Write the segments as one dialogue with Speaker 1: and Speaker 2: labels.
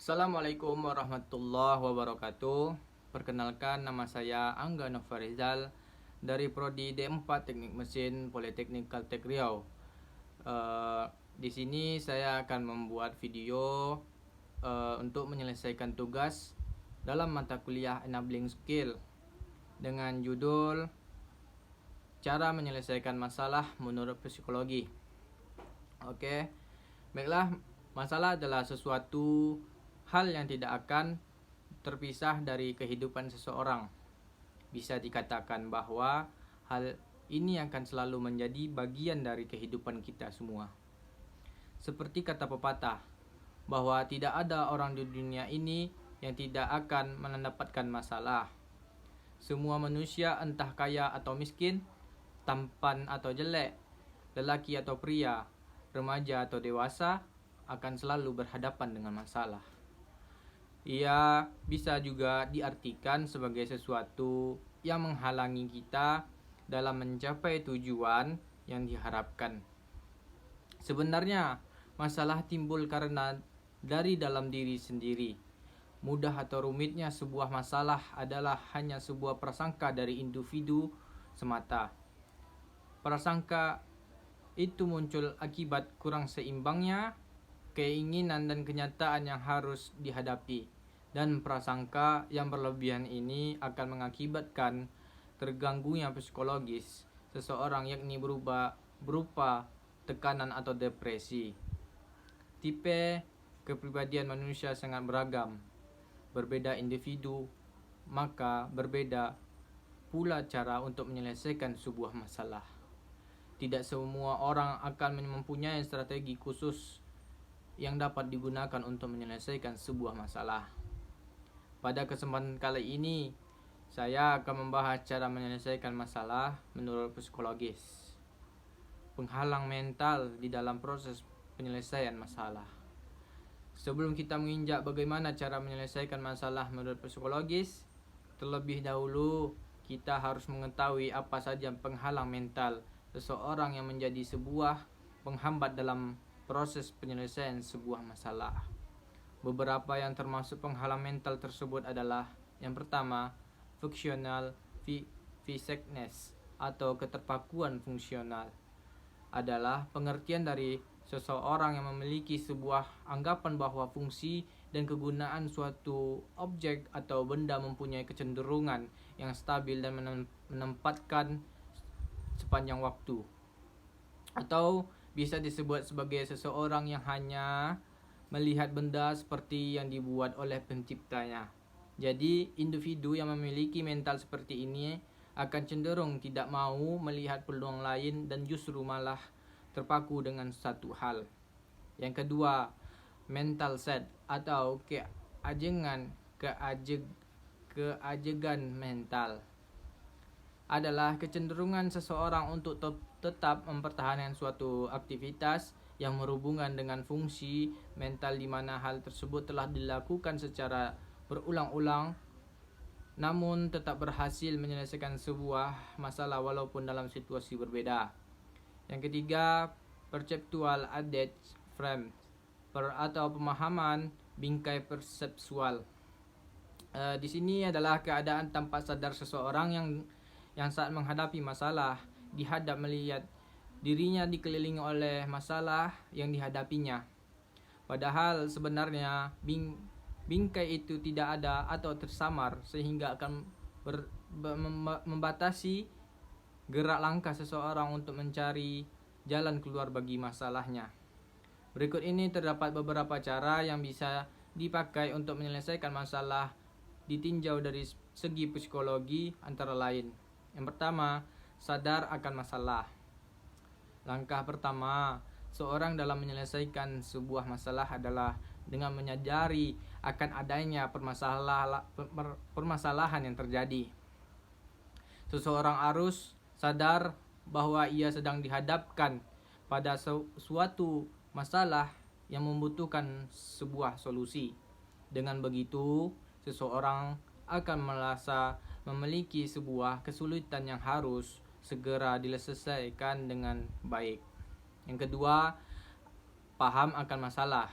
Speaker 1: Assalamualaikum warahmatullahi wabarakatuh. Perkenalkan, nama saya Angga Nova Rizal dari Prodi D4 Teknik Mesin Politeknik Kaltech Riau. Di sini saya akan membuat video untuk menyelesaikan tugas dalam mata kuliah Enabling Skill dengan judul Cara Menyelesaikan Masalah Menurut Psikologi. Oke, baiklah. Masalah adalah sesuatu hal yang tidak akan terpisah dari kehidupan seseorang. Bisa dikatakan bahwa hal ini akan selalu menjadi bagian dari kehidupan kita semua. Seperti kata pepatah, bahwa tidak ada orang di dunia ini yang tidak akan mendapatkan masalah. Semua manusia, entah kaya atau miskin, tampan atau jelek, lelaki atau pria, remaja atau dewasa, akan selalu berhadapan dengan masalah. Ia bisa juga diartikan sebagai sesuatu yang menghalangi kita dalam mencapai tujuan yang diharapkan. Sebenarnya, masalah timbul karena dari dalam diri sendiri. Mudah atau rumitnya sebuah masalah adalah hanya sebuah prasangka dari individu semata. Prasangka itu muncul akibat kurang seimbangnya keinginan dan kenyataan yang harus dihadapi, dan prasangka yang berlebihan ini akan mengakibatkan terganggunya psikologis seseorang, yakni berupa tekanan atau depresi. Tipe kepribadian manusia sangat beragam, berbeda individu, maka berbeda pula cara untuk menyelesaikan sebuah masalah. Tidak semua orang akan mempunyai strategi khusus yang dapat digunakan untuk menyelesaikan sebuah masalah. Pada kesempatan kali ini, saya akan membahas cara menyelesaikan masalah menurut psikologis. Penghalang mental di dalam proses penyelesaian masalah. Sebelum kita menginjak bagaimana cara menyelesaikan masalah menurut psikologis, terlebih dahulu kita harus mengetahui apa saja penghalang mental seseorang yang menjadi sebuah penghambat dalam proses penyelesaian sebuah masalah. Beberapa yang termasuk penghalang mental tersebut adalah: yang pertama, functional fitness atau keterpakuan fungsional. Adalah pengertian dari seseorang yang memiliki sebuah anggapan bahwa fungsi dan kegunaan suatu objek atau benda mempunyai kecenderungan yang stabil dan menempatkan sepanjang waktu. Atau bisa disebut sebagai seseorang yang hanya melihat benda seperti yang dibuat oleh penciptanya. Jadi, individu yang memiliki mental seperti ini akan cenderung tidak mau melihat peluang lain dan justru malah terpaku dengan satu hal. Yang kedua, mental set atau keajegan mental adalah kecenderungan seseorang untuk tetap mempertahankan suatu aktivitas yang berhubungan dengan fungsi mental, di mana hal tersebut telah dilakukan secara berulang-ulang namun tetap berhasil menyelesaikan sebuah masalah walaupun dalam situasi berbeda. Yang ketiga, perceptual adage frame atau pemahaman bingkai persepsual. Di sini adalah keadaan tanpa sadar seseorang yang saat menghadapi masalah melihat dirinya dikelilingi oleh masalah yang dihadapinya. Padahal sebenarnya bingkai itu tidak ada atau tersamar, sehingga akan membatasi gerak langkah seseorang untuk mencari jalan keluar bagi masalahnya. Berikut ini terdapat beberapa cara yang bisa dipakai untuk menyelesaikan masalah ditinjau dari segi psikologi, antara lain: yang pertama, sadar akan masalah. Langkah pertama seorang dalam menyelesaikan sebuah masalah adalah dengan menyadari akan adanya permasalahan yang terjadi. Seseorang harus sadar bahwa ia sedang dihadapkan pada suatu masalah yang membutuhkan sebuah solusi. Dengan begitu, seseorang akan merasa memiliki sebuah kesulitan yang harus segera diselesaikan dengan baik. Yang kedua, paham akan masalah.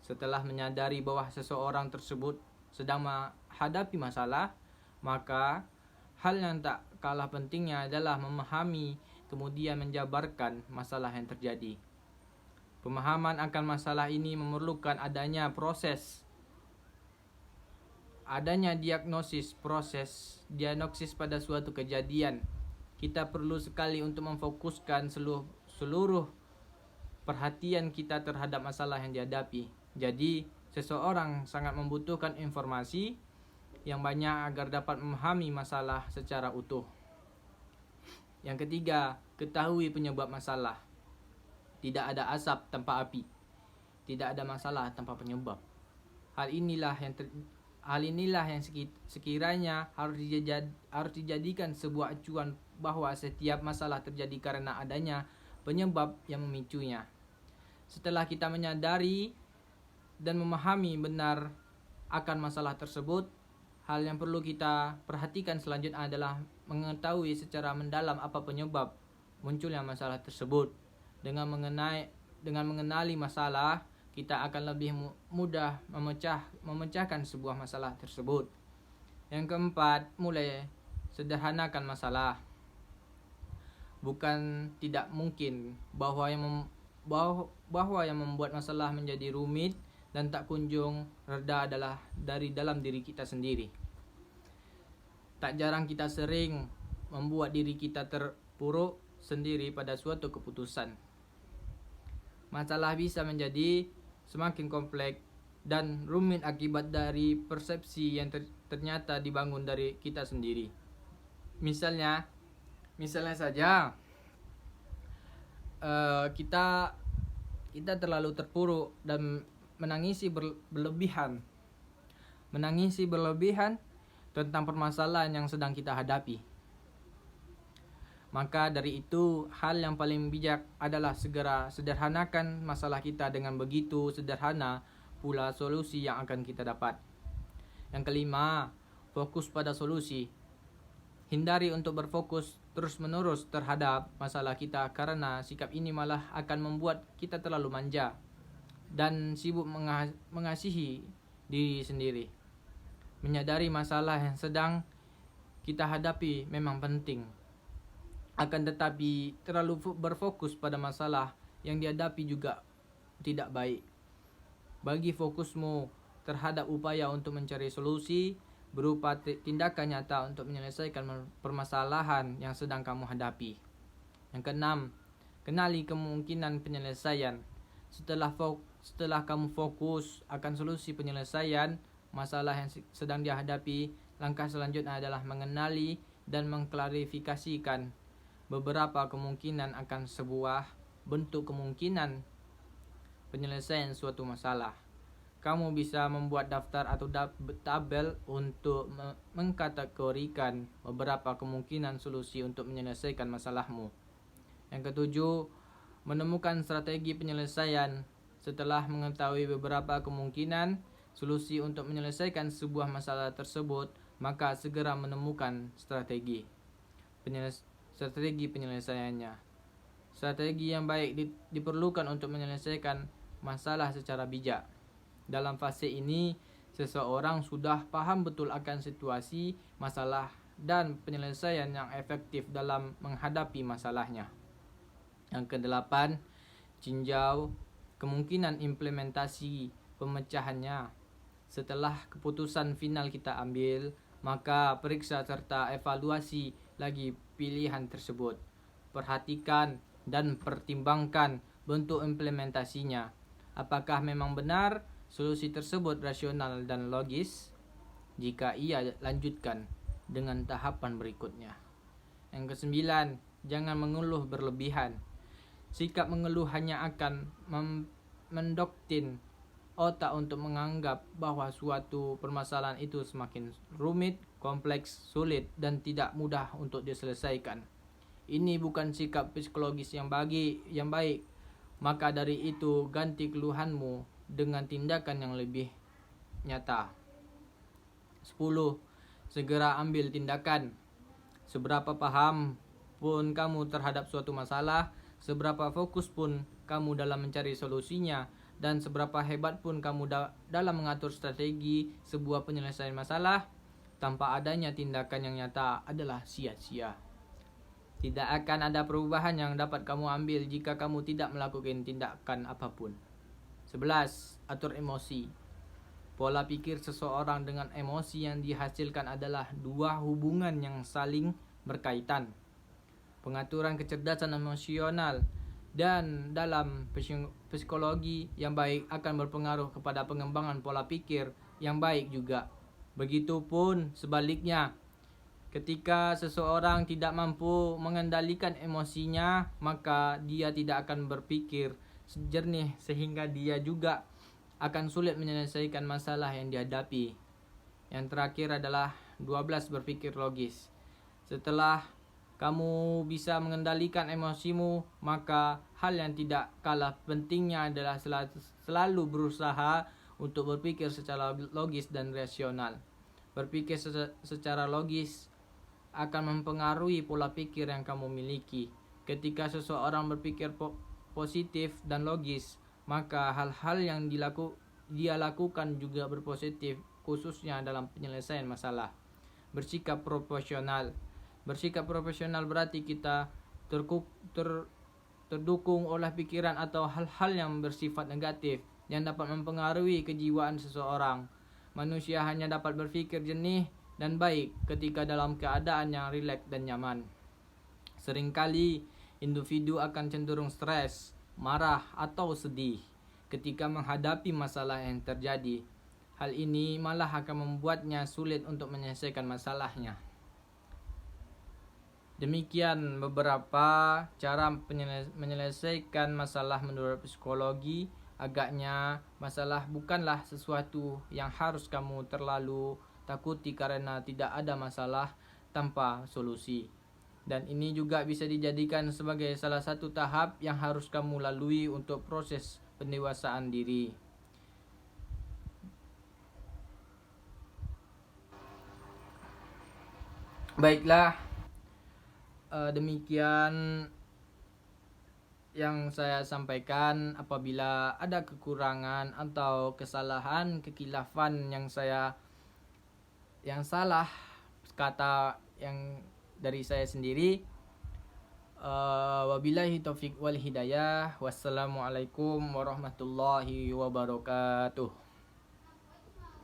Speaker 1: Setelah menyadari bahwa seseorang tersebut sedang menghadapi masalah, maka hal yang tak kalah pentingnya adalah memahami kemudian menjabarkan masalah yang terjadi. Pemahaman akan masalah ini memerlukan adanya diagnosis pada suatu kejadian. Kita perlu sekali untuk memfokuskan seluruh perhatian kita terhadap masalah yang dihadapi. Jadi, seseorang sangat membutuhkan informasi yang banyak agar dapat memahami masalah secara utuh. Yang ketiga, ketahui penyebab masalah. Tidak ada asap tanpa api. Tidak ada masalah tanpa penyebab. Hal inilah yang sekiranya harus dijadikan sebuah acuan bahwa setiap masalah terjadi karena adanya penyebab yang memicunya. Setelah kita menyadari dan memahami benar akan masalah tersebut, hal yang perlu kita perhatikan selanjutnya adalah mengetahui secara mendalam apa penyebab munculnya masalah tersebut. Dengan mengenali masalah, kita akan lebih mudah memecahkan sebuah masalah tersebut. Yang keempat, mulai sederhanakan masalah. Bukan tidak mungkin bahwa yang membuat masalah menjadi rumit dan tak kunjung reda adalah dari dalam diri kita sendiri. Tak jarang kita sering membuat diri kita terpuruk sendiri pada suatu keputusan. Masalah bisa menjadi semakin kompleks dan rumit akibat dari persepsi yang ternyata dibangun dari kita sendiri. Misalnya saja kita terlalu terpuruk dan menangisi berlebihan tentang permasalahan yang sedang kita hadapi. Maka dari itu, hal yang paling bijak adalah segera sederhanakan masalah kita. Dengan begitu sederhana pula solusi yang akan kita dapat. Yang kelima, fokus pada solusi. Hindari untuk berfokus terus-menerus terhadap masalah kita, karena sikap ini malah akan membuat kita terlalu manja dan sibuk mengasihi diri sendiri. Menyadari masalah yang sedang kita hadapi memang penting. Akan tetapi terlalu berfokus pada masalah yang dihadapi juga tidak baik. Bagi fokusmu terhadap upaya untuk mencari solusi berupa tindakan nyata untuk menyelesaikan permasalahan yang sedang kamu hadapi. Yang keenam, kenali kemungkinan penyelesaian. Setelah kamu fokus akan solusi penyelesaian masalah yang sedang dihadapi, langkah selanjutnya adalah mengenali dan mengklarifikasikan beberapa kemungkinan akan sebuah bentuk kemungkinan penyelesaian suatu masalah. Kamu bisa membuat daftar atau tabel untuk mengkategorikan beberapa kemungkinan solusi untuk menyelesaikan masalahmu. Yang ketujuh, menemukan strategi penyelesaian. Setelah mengetahui beberapa kemungkinan solusi untuk menyelesaikan sebuah masalah tersebut, maka segera menemukan strategi penyelesaiannya. Strategi yang baik diperlukan untuk menyelesaikan masalah secara bijak. Dalam fase ini, seseorang sudah paham betul akan situasi, masalah, dan penyelesaian yang efektif dalam menghadapi masalahnya. Yang kedelapan, tinjau kemungkinan implementasi pemecahannya. Setelah keputusan final kita ambil, maka periksa serta evaluasi lagi pilihan tersebut. Perhatikan dan pertimbangkan bentuk implementasinya. Apakah memang benar solusi tersebut rasional dan logis? Jika iya, lanjutkan dengan tahapan berikutnya. Yang kesembilan, jangan mengeluh berlebihan. Sikap mengeluh hanya akan mendoktrin otak untuk menganggap bahwa suatu permasalahan itu semakin rumit, kompleks, sulit, dan tidak mudah untuk diselesaikan. Ini bukan sikap psikologis yang baik. Maka dari itu, ganti keluhanmu dengan tindakan yang lebih nyata. 10. Segera ambil tindakan. Seberapa paham pun kamu terhadap suatu masalah, seberapa fokus pun kamu dalam mencari solusinya, dan seberapa hebat pun kamu dalam mengatur strategi sebuah penyelesaian masalah, tanpa adanya tindakan yang nyata adalah sia-sia. Tidak akan ada perubahan yang dapat kamu ambil jika kamu tidak melakukan tindakan apapun. 11. Atur emosi. Pola pikir seseorang dengan emosi yang dihasilkan adalah dua hubungan yang saling berkaitan. Pengaturan kecerdasan emosional dan dalam psikologi yang baik akan berpengaruh kepada pengembangan pola pikir yang baik juga. Begitupun sebaliknya, ketika seseorang tidak mampu mengendalikan emosinya, maka dia tidak akan berpikir jernih sehingga dia juga akan sulit menyelesaikan masalah yang dihadapi. Yang terakhir adalah 12. Berpikir logis. Setelah kamu bisa mengendalikan emosimu, maka hal yang tidak kalah pentingnya adalah selalu berusaha untuk berpikir secara logis dan rasional. Berpikir secara logis akan mempengaruhi pola pikir yang kamu miliki. Ketika seseorang berpikir positif dan logis, maka hal-hal yang dia lakukan juga berpositif, khususnya dalam penyelesaian masalah. Bersikap profesional. Bersikap profesional berarti kita terdukung oleh pikiran atau hal-hal yang bersifat negatif yang dapat mempengaruhi kejiwaan seseorang. Manusia hanya dapat berpikir jernih dan baik ketika dalam keadaan yang rileks dan nyaman. Seringkali individu akan cenderung stres, marah, atau sedih ketika menghadapi masalah yang terjadi. Hal ini malah akan membuatnya sulit untuk menyelesaikan masalahnya. Demikian beberapa cara menyelesaikan masalah menurut psikologi. Agaknya masalah bukanlah sesuatu yang harus kamu terlalu takuti karena tidak ada masalah tanpa solusi. Dan ini juga bisa dijadikan sebagai salah satu tahap yang harus kamu lalui untuk proses pendewasaan diri. Baiklah, demikian yang saya sampaikan. Apabila ada kekurangan atau kesalahan, kekhilafan yang salah kata yang dari saya sendiri, wabillahi taufiq wal hidayah. Wassalamualaikum warahmatullahi wabarakatuh.